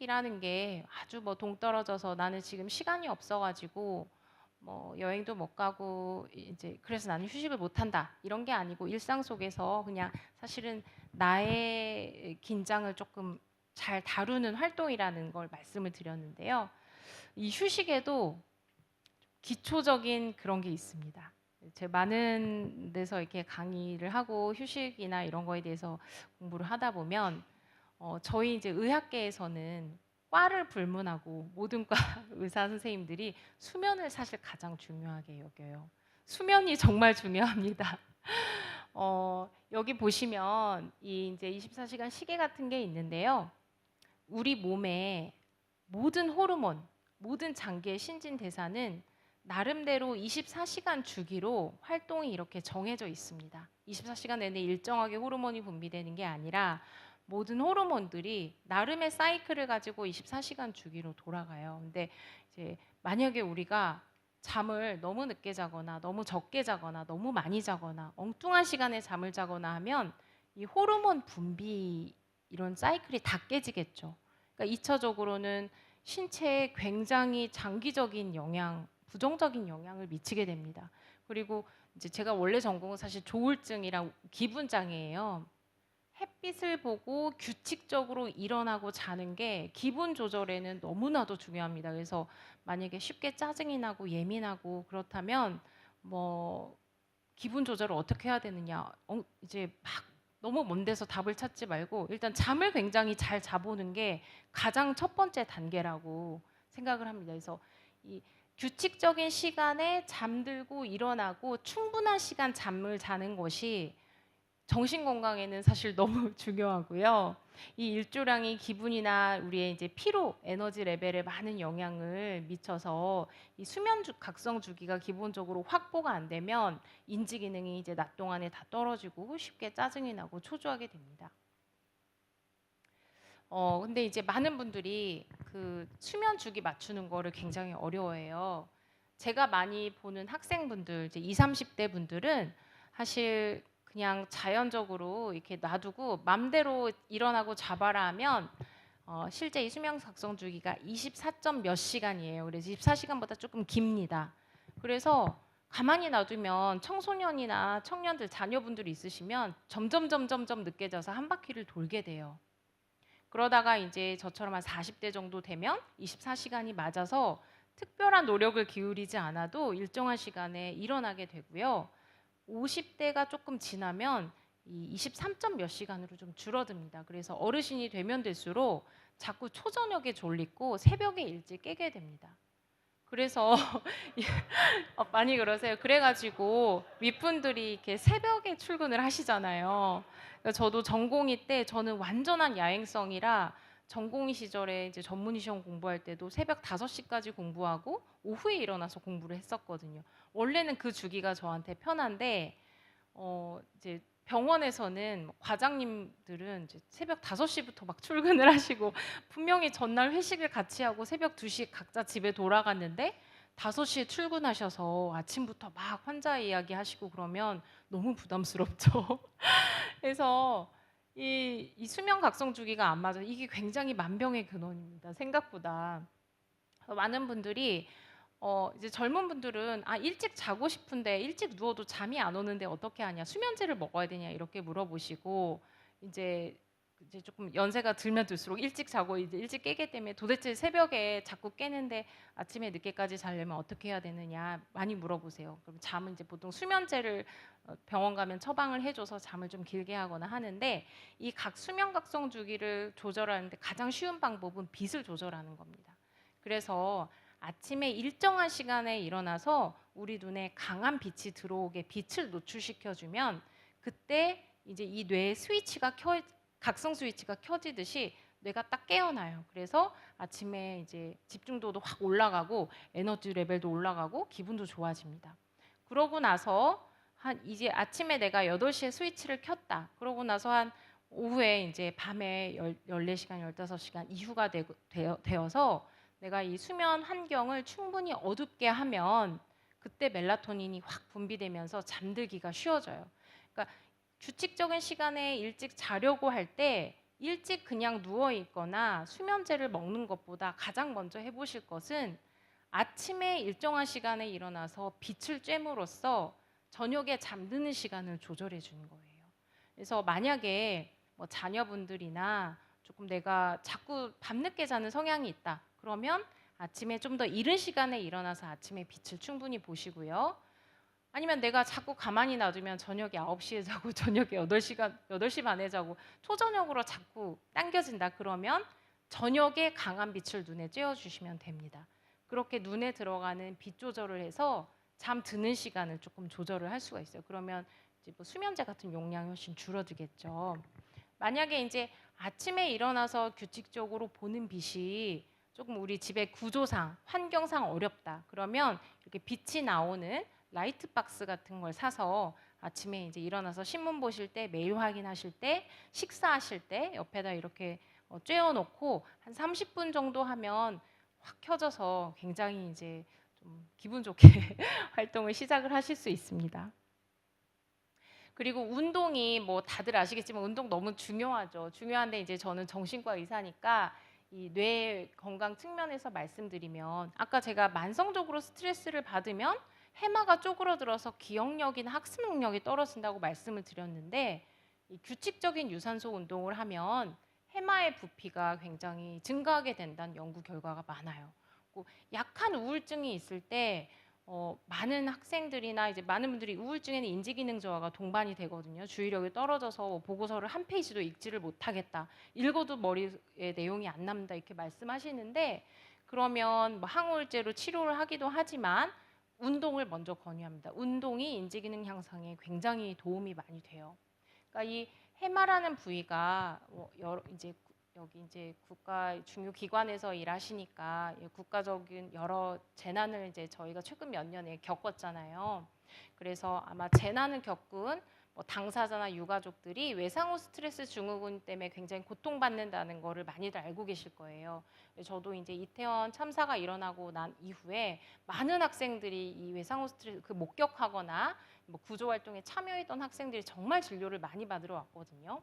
활동이라는 게 아주 뭐 동떨어져서 나는 지금 시간이 없어가지고 뭐 여행도 못 가고 이제 그래서 나는 휴식을 못 한다 이런 게 아니고 일상 속에서 그냥 사실은 나의 긴장을 조금 잘 다루는 활동이라는 걸 말씀을 드렸는데요. 이 휴식에도 기초적인 그런 게 있습니다. 제가 많은 데서 이렇게 강의를 하고 휴식이나 이런 거에 대해서 공부를 하다 보면 저희 이제 의학계에서는 과를 불문하고 모든 과 의사 선생님들이 수면을 사실 가장 중요하게 여겨요. 수면이 정말 중요합니다. 여기 보시면 이 이제 24시간 시계 같은 게 있는데요. 우리 몸에 모든 호르몬, 모든 장기의 신진대사는 나름대로 24시간 주기로 활동이 이렇게 정해져 있습니다. 24시간 내내 일정하게 호르몬이 분비되는 게 아니라 모든 호르몬들이 나름의 사이클을 가지고 24시간 주기로 돌아가요. 근데 이제 만약에 우리가 잠을 너무 늦게 자거나 너무 적게 자거나 너무 많이 자거나 엉뚱한 시간에 잠을 자거나 하면 이 호르몬 분비 이런 사이클이 다 깨지겠죠. 그러니까 2차적으로는 신체에 굉장히 장기적인 영향, 부정적인 영향을 미치게 됩니다. 그리고 이제 제가 원래 전공은 사실 조울증이랑 기분 장애예요. 햇빛을 보고 규칙적으로 일어나고 자는 게 기분 조절에는 너무나도 중요합니다. 그래서 만약에 쉽게 짜증이 나고 예민하고 그렇다면 뭐 기분 조절을 어떻게 해야 되느냐? 이제 막 너무 먼 데서 답을 찾지 말고 일단 잠을 굉장히 잘 자보는 게 가장 첫 번째 단계라고 생각을 합니다. 그래서 이 규칙적인 시간에 잠들고 일어나고 충분한 시간 잠을 자는 것이 정신 건강에는 사실 너무 중요하고요. 이 일조량이 기분이나 우리의 이제 피로, 에너지 레벨에 많은 영향을 미쳐서 이 수면 각성 주기가 기본적으로 확보가 안 되면 인지 기능이 이제 낮 동안에 다 떨어지고 쉽게 짜증이 나고 초조하게 됩니다. 근데 이제 많은 분들이 그 수면 주기 맞추는 거를 굉장히 어려워해요. 제가 많이 보는 학생분들, 이제 20, 30대 분들은 사실 그냥 자연적으로 이렇게 놔두고 맘대로 일어나고 자봐라 하면 실제 이 수면 각성 주기가 24점 몇 시간이에요. 그래서 24시간보다 조금 깁니다. 그래서 가만히 놔두면 청소년이나 청년들 자녀분들이 있으시면 점점 늦게 자서 한 바퀴를 돌게 돼요. 그러다가 이제 저처럼 한 40대 정도 되면 24시간이 맞아서 특별한 노력을 기울이지 않아도 일정한 시간에 일어나게 되고요. 50대가 조금 지나면 이 23점 몇 시간으로 좀 줄어듭니다. 그래서 어르신이 되면 될수록 자꾸 초저녁에 졸리고 새벽에 일찍 깨게 됩니다. 그래서 많이 그러세요. 그래가지고 윗분들이 이렇게 새벽에 출근을 하시잖아요. 그러니까 저도 전공의 때 저는 완전한 야행성이라 전공의 시절에 이제 전문의 시험 공부할 때도 새벽 5시까지 공부하고 오후에 일어나서 공부를 했었거든요. 원래는 그 주기가 저한테 편한데 이제 병원에서는 과장님들은 이제 새벽 5시부터 막 출근을 하시고 분명히 전날 회식을 같이 하고 새벽 2시 각자 집에 돌아갔는데 5시에 출근하셔서 아침부터 막 환자 이야기 하시고 그러면 너무 부담스럽죠. 그래서 이 수면 각성 주기가 안 맞아. 이게 굉장히 만병의 근원입니다. 생각보다. 많은 분들이 이제 젊은 분들은 일찍 자고 싶은데 일찍 누워도 잠이 안 오는데 어떻게 하냐 수면제를 먹어야 되냐 이렇게 물어보시고 이제 조금 연세가 들면 들수록 일찍 자고 이제 일찍 깨기 때문에 도대체 새벽에 자꾸 깨는데 아침에 늦게까지 자려면 어떻게 해야 되느냐 많이 물어보세요. 그럼 잠은 이제 보통 수면제를 병원 가면 처방을 해줘서 잠을 좀 길게 하거나 하는데 이 각 수면 각성 주기를 조절하는데 가장 쉬운 방법은 빛을 조절하는 겁니다. 그래서 아침에 일정한 시간에 일어나서 우리 눈에 강한 빛이 들어오게 빛을 노출시켜주면 그때 이제 이 뇌의 스위치가 각성 스위치가 켜지듯이 뇌가 딱 깨어나요. 그래서 아침에 이제 집중도도 확 올라가고 에너지 레벨도 올라가고 기분도 좋아집니다. 그러고 나서 한 이제 아침에 내가 8시에 스위치를 켰다. 그러고 나서 한 오후에 이제 밤에 14시간, 15시간 이후가 되어서 내가 이 수면 환경을 충분히 어둡게 하면 그때 멜라토닌이 확 분비되면서 잠들기가 쉬워져요. 그러니까 규칙적인 시간에 일찍 자려고 할 때 일찍 그냥 누워 있거나 수면제를 먹는 것보다 가장 먼저 해보실 것은 아침에 일정한 시간에 일어나서 빛을 쬐므로써 저녁에 잠드는 시간을 조절해 주는 거예요. 그래서 만약에 뭐 자녀분들이나 조금 내가 자꾸 밤늦게 자는 성향이 있다. 그러면 아침에 좀 더 이른 시간에 일어나서 아침에 빛을 충분히 보시고요. 아니면 내가 자꾸 가만히 놔두면 저녁에 9시에 자고 저녁에 8시 반에 자고 초저녁으로 자꾸 당겨진다. 그러면 저녁에 강한 빛을 눈에 쬐어 주시면 됩니다. 그렇게 눈에 들어가는 빛 조절을 해서 잠 드는 시간을 조금 조절을 할 수가 있어요. 그러면 이제 뭐 수면제 같은 용량이 훨씬 줄어들겠죠. 만약에 이제 아침에 일어나서 규칙적으로 보는 빛이 조금 우리 집의 구조상, 환경상 어렵다. 그러면 이렇게 빛이 나오는 라이트 박스 같은 걸 사서 아침에 이제 일어나서 신문 보실 때, 메일 확인하실 때, 식사하실 때 옆에다 이렇게 쬐어 놓고 한 30분 정도 하면 확 켜져서 굉장히 이제 좀 기분 좋게 활동을 시작을 하실 수 있습니다. 그리고 운동이 뭐 다들 아시겠지만 운동 너무 중요하죠. 중요한데 이제 저는 정신과 의사니까 이 뇌 건강 측면에서 말씀드리면 아까 제가 만성적으로 스트레스를 받으면 해마가 쪼그러들어서 기억력이나 학습 능력이 떨어진다고 말씀을 드렸는데 이 규칙적인 유산소 운동을 하면 해마의 부피가 굉장히 증가하게 된다는 연구 결과가 많아요. 약한 우울증이 있을 때 많은 학생들이나 이제 많은 분들이 우울증에는 인지 기능 저하가 동반이 되거든요. 주의력이 떨어져서 뭐 보고서를 한 페이지도 읽지를 못하겠다. 읽어도 머리에 내용이 안 남는다 이렇게 말씀하시는데 그러면 뭐 항우울제로 치료를 하기도 하지만 운동을 먼저 권유합니다. 운동이 인지 기능 향상에 굉장히 도움이 많이 돼요. 그러니까 이 해마라는 부위가 여러 이제 여기 이제 국가 중요 기관에서 일하시니까 국가적인 여러 재난을 이제 저희가 최근 몇 년에 겪었잖아요. 그래서 아마 재난을 겪은 뭐 당사자나 유가족들이 외상후 스트레스 증후군 때문에 굉장히 고통받는다는 거를 많이들 알고 계실 거예요. 저도 이제 이태원 참사가 일어나고 난 이후에 많은 학생들이 이 외상후 스트레스 그 목격하거나 뭐 구조 활동에 참여했던 학생들이 정말 진료를 많이 받으러 왔거든요.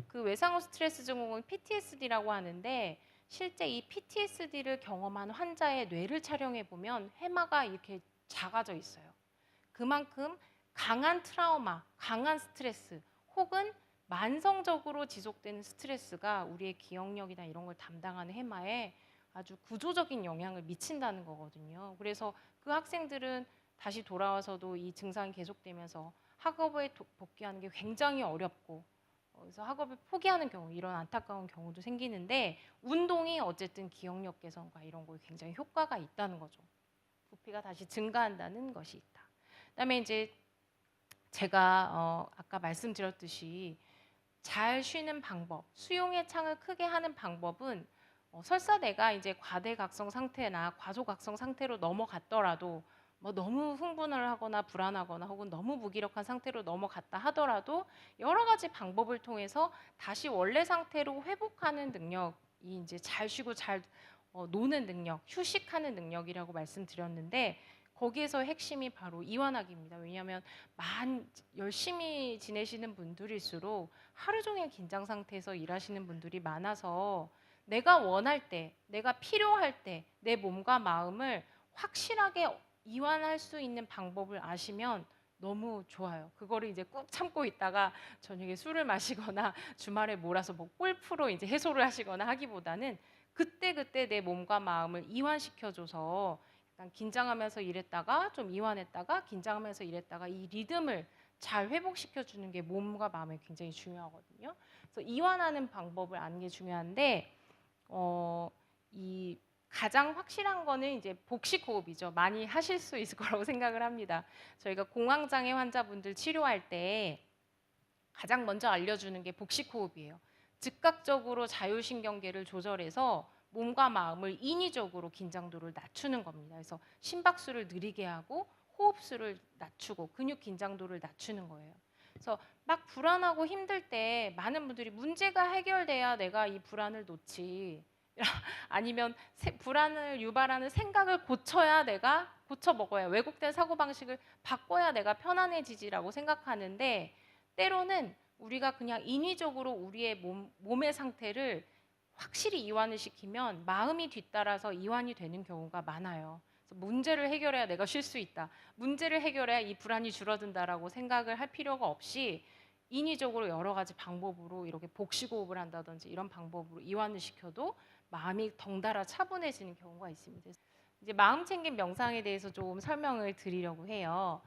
그 외상후 스트레스 증후군 PTSD라고 하는데 실제 이 PTSD를 경험한 환자의 뇌를 촬영해 보면 해마가 이렇게 작아져 있어요. 그만큼 강한 트라우마, 강한 스트레스 혹은 만성적으로 지속되는 스트레스가 우리의 기억력이나 이런 걸 담당하는 해마에 아주 구조적인 영향을 미친다는 거거든요. 그래서 그 학생들은 다시 돌아와서도 이 증상이 계속되면서 학업에 복귀하는 게 굉장히 어렵고 그래서 학업을 포기하는 경우 이런 안타까운 경우도 생기는데 운동이 어쨌든 기억력 개선과 이런 거에 굉장히 효과가 있다는 거죠. 부피가 다시 증가한다는 것이 있다. 그다음에 이제 제가 아까 말씀드렸듯이 잘 쉬는 방법, 수용의 창을 크게 하는 방법은 설사 내가 이제 과대각성 상태나 과소각성 상태로 넘어갔더라도 뭐 너무 흥분을 하거나 불안하거나 혹은 너무 무기력한 상태로 넘어갔다 하더라도 여러 가지 방법을 통해서 다시 원래 상태로 회복하는 능력이 이제 잘 쉬고 잘 노는 능력, 휴식하는 능력이라고 말씀드렸는데 거기에서 핵심이 바로 이완하기입니다. 왜냐하면 열심히 지내시는 분들일수록 하루 종일 긴장 상태에서 일하시는 분들이 많아서 내가 원할 때, 내가 필요할 때 내 몸과 마음을 확실하게 이완할 수 있는 방법을 아시면 너무 좋아요. 그거를 이제 꾹 참고 있다가 저녁에 술을 마시거나 주말에 몰아서 뭐 골프로 이제 해소를 하시거나 하기보다는 그때그때 내 몸과 마음을 이완시켜줘서 약간 긴장하면서 일했다가 좀 이완했다가 긴장하면서 일했다가 이 리듬을 잘 회복시켜 주는 게 몸과 마음에 굉장히 중요하거든요. 그래서 이완하는 방법을 아는 게 중요한데 이 가장 확실한 거는 이제 복식 호흡이죠. 많이 하실 수 있을 거라고 생각을 합니다. 저희가 공황장애 환자분들 치료할 때 가장 먼저 알려주는 게 복식 호흡이에요. 즉각적으로 자율신경계를 조절해서 몸과 마음을 인위적으로 긴장도를 낮추는 겁니다. 그래서 심박수를 느리게 하고 호흡수를 낮추고 근육 긴장도를 낮추는 거예요. 그래서 막 불안하고 힘들 때 많은 분들이 문제가 해결돼야 내가 이 불안을 놓지 아니면 불안을 유발하는 생각을 고쳐야 내가 고쳐 먹어야 왜곡된 사고방식을 바꿔야 내가 편안해지지라고 생각하는데 때로는 우리가 그냥 인위적으로 우리의 몸의 상태를 확실히 이완을 시키면 마음이 뒤따라서 이완이 되는 경우가 많아요. 그래서 문제를 해결해야 내가 쉴 수 있다. 문제를 해결해야 이 불안이 줄어든다라고 생각을 할 필요가 없이 인위적으로 여러 가지 방법으로 이렇게 복식호흡을 한다든지 이런 방법으로 이완을 시켜도 마음이 덩달아 차분해지는 경우가 있습니다. 이제 마음 챙김 명상에 대해서 좀 설명을 드리려고 해요.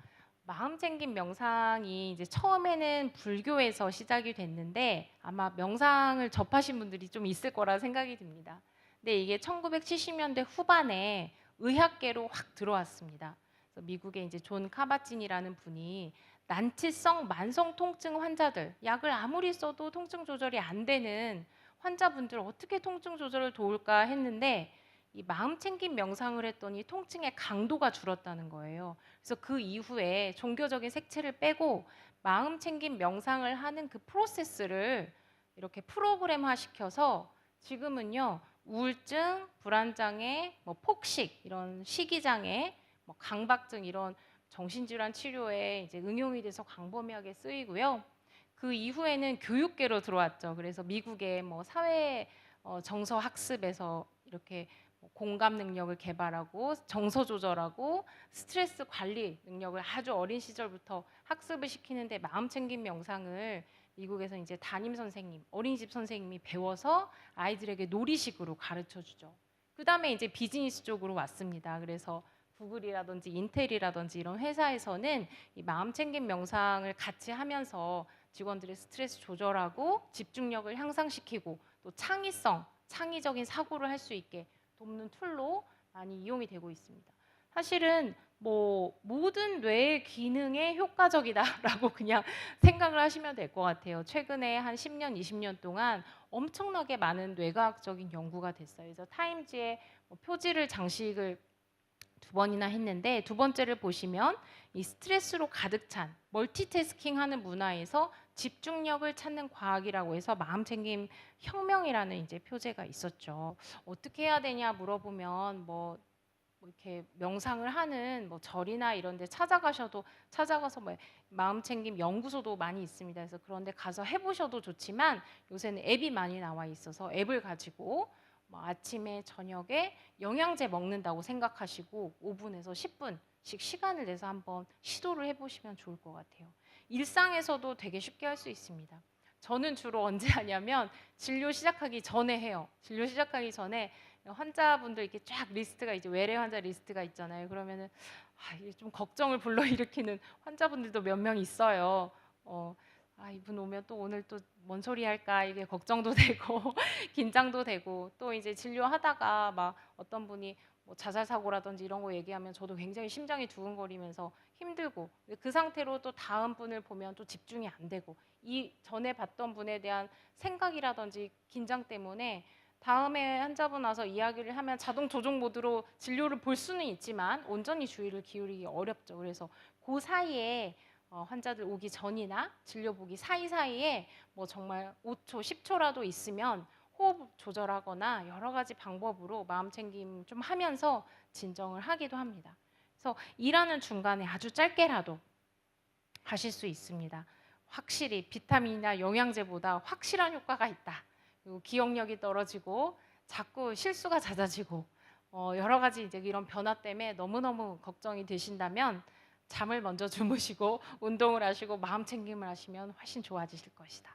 마음 챙김 명상이 이제 처음에는 불교에서 시작이 됐는데 아마 명상을 접하신 분들이 좀 있을 거라 생각이 듭니다. 근데 이게 1970년대 후반에 의학계로 확 들어왔습니다. 그래서 미국의 이제 존 카바진이라는 분이 난치성 만성 통증 환자들, 약을 아무리 써도 통증 조절이 안 되는 환자분들 어떻게 통증 조절을 도울까 했는데 이 마음 챙김 명상을 했더니 통증의 강도가 줄었다는 거예요. 그래서 그 이후에 종교적인 색채를 빼고 마음 챙김 명상을 하는 그 프로세스를 이렇게 프로그램화 시켜서 지금은요 우울증, 불안장애, 뭐 폭식 이런 식이장애, 뭐 강박증 이런 정신질환 치료에 이제 응용이 돼서 광범위하게 쓰이고요. 그 이후에는 교육계로 들어왔죠. 그래서 미국의 뭐 사회 정서 학습에서 이렇게 공감 능력을 개발하고 정서 조절하고 스트레스 관리 능력을 아주 어린 시절부터 학습을 시키는데 마음 챙김 명상을 미국에서 이제 담임 선생님, 어린이집 선생님이 배워서 아이들에게 놀이식으로 가르쳐 주죠. 그다음에 이제 비즈니스 쪽으로 왔습니다. 그래서 구글이라든지 인텔이라든지 이런 회사에서는 이 마음 챙김 명상을 같이 하면서 직원들의 스트레스 조절하고 집중력을 향상시키고 또 창의성, 창의적인 사고를 할 수 있게 돕는 툴로 많이 이용이 되고 있습니다. 사실은 뭐 모든 뇌의 기능에 효과적이다라고 그냥 생각을 하시면 될 것 같아요. 최근에 한 10년, 20년 동안 엄청나게 많은 뇌과학적인 연구가 됐어요. 그래서 타임지에 표지를 장식을 두 번이나 했는데 두 번째를 보시면 이 스트레스로 가득 찬 멀티태스킹하는 문화에서 집중력을 찾는 과학이라고 해서 마음챙김 혁명이라는 이제 표제가 있었죠. 어떻게 해야 되냐 물어보면 뭐 이렇게 명상을 하는 뭐 절이나 이런 데 찾아가서 뭐 마음챙김 연구소도 많이 있습니다. 그래서 그런 데 가서 해보셔도 좋지만 요새는 앱이 많이 나와 있어서 앱을 가지고 뭐 아침에 저녁에 영양제 먹는다고 생각하시고 5분에서 10분씩 시간을 내서 한번 시도를 해보시면 좋을 것 같아요. 일상에서도 되게 쉽게 할 수 있습니다. 저는 주로 언제 하냐면 진료 시작하기 전에 해요. 진료 시작하기 전에 환자분들 이렇게 쫙 리스트가 이제 외래 환자 리스트가 있잖아요. 그러면은 이게 좀 걱정을 불러일으키는 환자분들도 몇 명 있어요. 이분 오면 또 오늘 또 뭔 소리 할까 이게 걱정도 되고 긴장도 되고 또 이제 진료하다가 막 어떤 분이 뭐 자살 사고라든지 이런 거 얘기하면 저도 굉장히 심장이 두근거리면서 힘들고 그 상태로 또 다음 분을 보면 또 집중이 안 되고 이 전에 봤던 분에 대한 생각이라든지 긴장 때문에 다음에 환자분 와서 이야기를 하면 자동 조종 모드로 진료를 볼 수는 있지만 온전히 주의를 기울이기 어렵죠. 그래서 그 사이에 환자들 오기 전이나 진료 보기 사이사이에 뭐 정말 5초, 10초라도 있으면 호흡 조절하거나 여러 가지 방법으로 마음 챙김 좀 하면서 진정을 하기도 합니다. 그래서 일하는 중간에 아주 짧게라도 하실 수 있습니다. 확실히 비타민이나 영양제보다 확실한 효과가 있다. 그리고 기억력이 떨어지고 자꾸 실수가 잦아지고 여러 가지 이제 이런 변화 때문에 너무너무 걱정이 되신다면 잠을 먼저 주무시고 운동을 하시고 마음 챙김을 하시면 훨씬 좋아지실 것이다.